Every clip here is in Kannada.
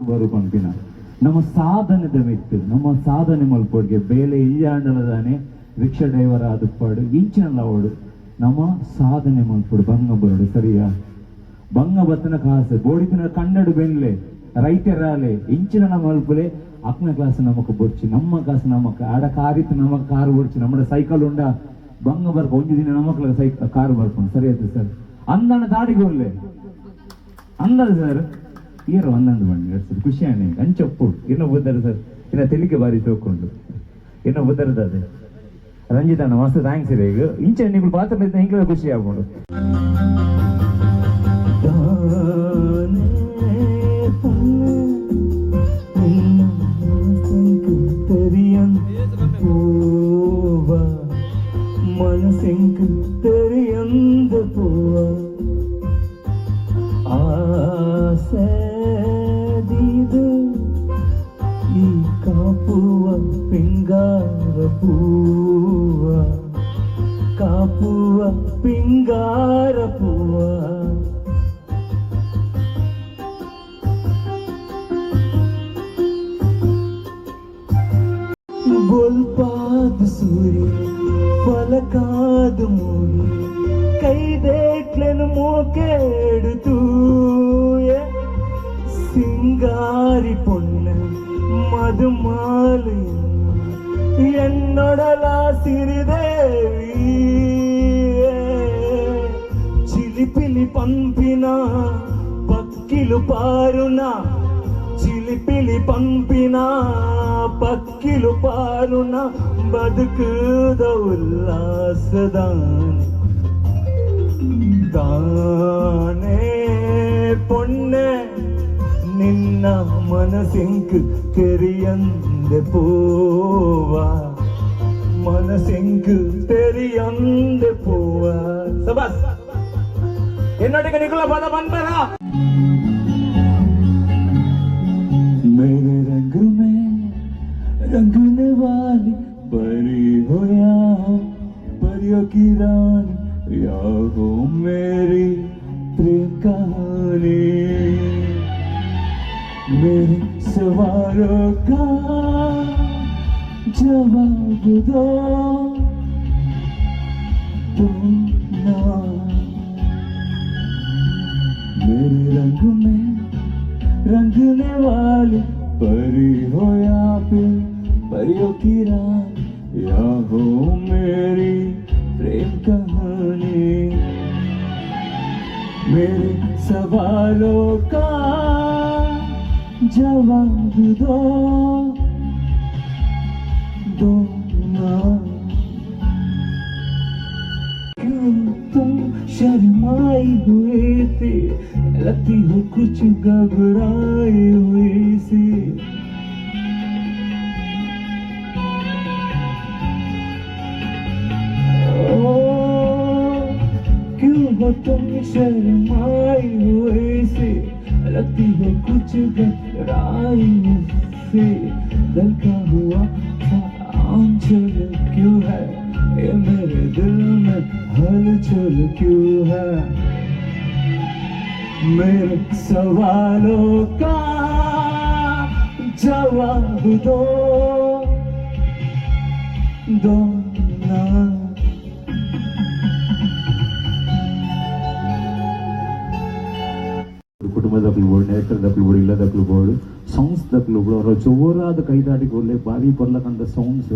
ಬರು ಪಂಪಿನ ನಮ್ಮ ಸಾಧನೆದ ಮೆಟ್ಟು ನಮ್ಮ ಸಾಧನೆ ಮಲ್ಪೋಡ್ಗೆ ಬೇಲೆ ಇಲ್ಲಾಂಡಲದಾನೆ ರಿಕ್ಷಾ ಡ್ರೈವರ್ ಆದುಪಾಡು ಇಂಚಿನಲ್ಲ ಅವಡು ನಮ್ಮ ಸಾಧನೆ ಮಲ್ಪೋಡು ಬಂಗ ಬರೋಡು ಸರಿಯಾ ಬಂಗ ಬತ್ತನ ಕಾಸು ಬೋಡಿತಿನ ಕನ್ನಡ ಬೆನ್ಲೆ ರೈತರ ಆಲೆ ಇಂಚಿನ ಮಲ್ಪುಲೆ ಅಕ್ನ ಕ್ಲಾಸ್ ನಮಕ್ ಬೊರ್ಚಿ ನಮ್ಮ ಕ್ಲಾಸ್ ನಮಕ್ ಆಡ ಕಾರಿತ್ತು ನಮಕ್ ಕಾರು ಬೊರ್ಚಿ ನಮ್ಮ ಸೈಕಲ್ ಉಂಡ ಬಂಗ ಬರ್ಕ ಒಂದು ದಿನ ನಮಕ್ಲ ಕಾರು ಬರ್ಕೊಂಡು ಸರಿ ಆಯ್ತು ಸರ್ ಅಂದನ ದಾಡಿಗೋರ್ಲೆ ಅಂದದ ಸರ್ ಈರು ಒಂದೊಂದು ಬಣ್ಣ ಸರ್ ಖುಷಿ ಆನೆ ಅಂಚಪ್ಪು ಇನ್ನು ಬುದ್ಧರ ಸರ್ ಇನ್ನ ತೆಲಿಗೆ ಬಾರಿ ತೋಕೊಂಡು ಇನ್ನು ಬುದ್ಧರದ ಅದೇ ರಂಜಿತ್ ಅಣ್ಣ ಮಸ್ತ್ ಥ್ಯಾಂಕ್ಸ್ ಇದೆ ಈಗ ಇಂಚೆ ನೀವು ಪಾತ್ರ ಹಿಂಗೆ ಖುಷಿ ಆಗ್ಬೋದು മനസ്സെങ്ക് തെരിയന്ത പോവ ആസദീത് ഈ കാപ്പുവ പിങ്കാര പൂവ കാപ്പുവ പിങ്കാര പൂവ बोलपाद सूर्य पलकाद मूरी कई देखलन मोकेडुतू सिंगारी பொண்ண மதுமாலை என்னோடலா சிறிதேவி చిలిపిలి పంపిన పక్కిలు పారునా చిలిపిలి పంపిన పక్కిలు పారున బతుకుద ఉల్లాసదాని தானே பொண்ணே ನಿನ್ನ ಮನಸ್ಸೆಂಕು ತೆರಿಯಂದೆ ಪೋವಾ ಮನಸ್ಸೆಂಕು ತೆರಿಯಂದೆ ಪೋವಾ ಸಬಾಸ್ என்னோட நிக்குள்ள பத பண்றா मेरे रंग में रंगने वाली परी हो या परियों की रानी या हो मेरी प्रेम कहानी मेरे सवालों का जवाब दो तुम ना मेरे रंग में रंगने वाली परी हो या फिर परियों की रानी या हो मेरी प्रेम कहानी मेरे सवालों का जवाब दो ना क्यों तुम शर्माई हुई थी लगती हो कुछ घबराई हुई सी क्यों हो तुम शर्माई हुई सी लगती हो कुछ घबराई से दिल का हुआ आंचल क्यों है ये मेरे दिल में हलचल क्यों है मेरे सवालों का जवाब दो ना ಕುಟುಂಬದ ಬೋರ್ಡ್ ನೇತೃತ್ವದ ಬೋರ್ಡ್ ಇಲ್ಲದ ಬೋರ್ಡ್ ಸೌಂಡ್ಸ್ ದ ಬೋರ್ಡ್ ಅವರ ಜೋರಾದ ಕೈದಾಟಿಗೆ ಬಾರಿ ಬರ್ಲಕ್ಕಂತ ಸೌಂಡ್ಸ್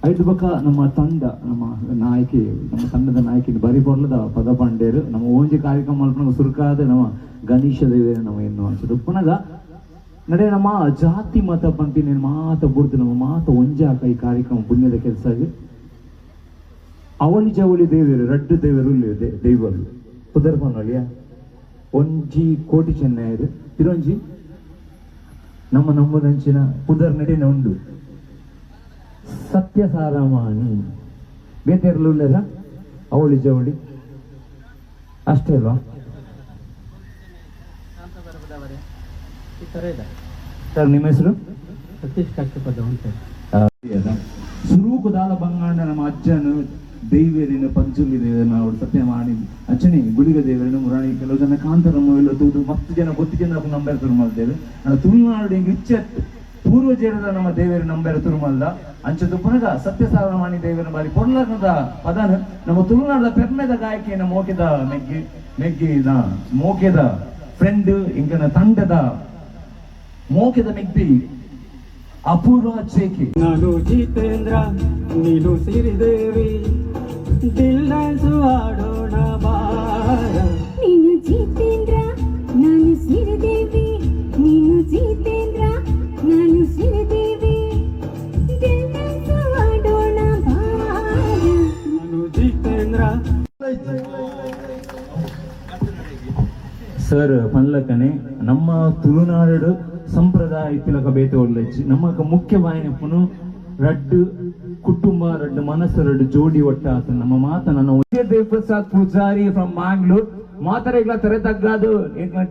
ಐದು ಬಕ್ಕ ನಮ್ಮ ತಂಡ ನಮ್ಮ ನಾಯಕಿ ನಮ್ಮ ತಂಡದ ನಾಯಕಿ ಬರಿ ಬರ್ಲದ ಪದ ಪಾಂಡೇರು ನಮ್ಮ ಓಂಜಿ ಕಾರ್ಯಕ್ರಮ ಮಲ್ಪನ ಸುರುಕಾದ ನಮ್ಮ ಗಣೇಶ ದೇವೇರ ನಮ್ಮ ಏನು ಅನ್ಸುತ್ತೆ ಪುನಗ ನಡೆ ನಮ್ಮ ಜಾತಿ ಮತ ಪಂಕ್ತಿ నేను ಮಾತ ಬುಡ್ದು ನಮ್ಮ ಮಾತ ಒಂಜಾಕ ಈ ಕಾರ್ಯಕ್ರಮ ಪುಣ್ಯದ ಕೆಲಸ ಅವಳಿ ಜವಳಿ ದೇವರು ರಡ್ಡು ದೇವರು ದೈವರು ಪುದರ್ಪನೊಳಿಯ ಒಂಜಿ ಕೋಟಿ ಚೆನ್ನೈರು ತಿರೊಂಜಿ ನಮ್ಮ ನಮ್ಮದಂಚಿನ ಪುದರ್ ನಡೆನ ಉಂಡು ಸತ್ಯ ಸಾರಮಾನಿ ಬೇತೆರಲು ಉಳ್ಳದ ಅವಳಿ ಜವಳಿ ಅಷ್ಟೇ ಅಲ್ವಾ ಸರ್ ನಿಮ್ಮ ಹೆಸರು ಸತೀಶ್ ಕಷ್ಟಪದ ಸುರೂಕು ದಾಲ ಬಂಗಾಂಡ ನಮ್ಮ ಅಜ್ಜನು ದೈವೇರಿನ ಪಂಚುಲಿ ದೇವರನ್ನ ಅವಳು ಸತ್ಯ ಮಾಡಿ ಅಚ್ಚನೆ ಗುಳಿಗ ದೇವರನ್ನ ಮುರಾಣಿ ಕೆಲವು ಜನ ಕಾಂತರ ಮೂವಿಲು ತೂದು ಮತ್ತು ಜನ ಗೊತ್ತು ಜನ ನಂಬರ್ ತುರು ಮಾಡ್ತೇವೆ ತುಳುನಾಡು ಹಿಂಗೆ ಇಚ್ಚ ಪೂರ್ವಜರ ನಮ್ಮ ದೇವರ ನಂಬರ್ ತುರುಮಲ್ದ ಅಂಚದು ಪುನಗ ಸತ್ಯ ಸಾರಮಾನಿ ದೇವರ ಬಾರಿ ಕೊರ್ಲದ ಪದನ ನಮ್ಮ ತುಳುನಾಡ ಪೆರ್ಮೆದ ಗಾಯಕಿಯನ್ನ ಮೋಕೆದ ಮೆಗ್ಗಿದ ಮೋಕೆದ ಫ್ರೆಂಡ್ ಇಂಕನ ತಂಡದ ಮೋಕೆದ ಮೆಗ್ಗಿ ಅಪೂರ್ವ ಚೇಕೆ. ನಾನು ಜಿತೇಂದ್ರ ನೀನು ಸಿರಿದೇವಿ ದಿಲ್ಲಾಸು ಆಡೋಣ ಬಾರ. ನೀನು ಜಿತೇಂದ್ರ ನಾನು ಸಿರಿದೇವಿ, ನೀನು ಜಿತೇಂದ್ರ ನಾನು ಸಿರಿದೇವಿ, ಗೆಲ್ಲಲು ಆಡೋಣ ಬಾರ. ನಾನು ಜಿತೇಂದ್ರ ಸರ್ ಪನ್ಲಕನೆ ನಮ್ಮ ತುಳುನಾಡು ಸಂಪ್ರದಾಯ ತಿಲಕ ಬೇತೆ ಒಳ್ಳೆಚ್ಚಿ ನಮ್ಮಕ ಮುಖ್ಯವಾಹಿನಿ ಪುನು ರಡ್ಡು ಕುಟುಂಬ ರಡ್ಡು ಮನಸ್ಸು ರಡ್ಡು ಜೋಡಿ ಒಟ್ಟಾತ ನಮ್ಮ ಮಾತ ನನ್ನ ದೇವ್ ಪ್ರಸಾದ್ ಪೂಜಾರಿ ಫ್ರಮ್ ಮ್ಯಾಂಗ್ಳೂರ್ ಮಾತರೆಗ್ಲ ತರ ತಗ್ಗಾದು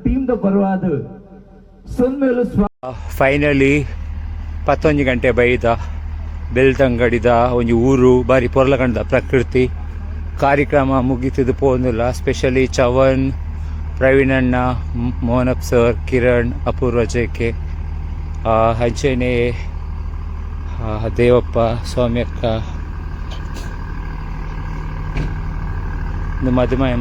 ಟೀಮ್ ದ ಬರುವಾದು ಸೊಲ್ಮೇಲು ಫೈನಲಿ 11 ಗಂಟೆ ಬೈದ ಬೆಳ್ತಂಗಡಿದ ಒಂಜಿ ಊರು ಬಾರಿ ಪೊರ್ಲಕಂಡ ಪ್ರಕೃತಿ ಕಾರ್ಯಕ್ರಮ ಮುಗಿತಿದ್ದು ಪೋಂದಿಲ್ಲ. ಸ್ಪೆಷಲಿ ಚವನ್, ಪ್ರವೀಣ್ ಅಣ್ಣ, ಮೋಹನಪ್ ಸರ್, ಕಿರಣ್, ಅಪೂರ್ವ ಜೆಕೆ, ಹಂಚನೆ ದೇವಪ್ಪ, ಸ್ವಾಮ್ಯಕ್ಕ, ಮಧುಮಾಯ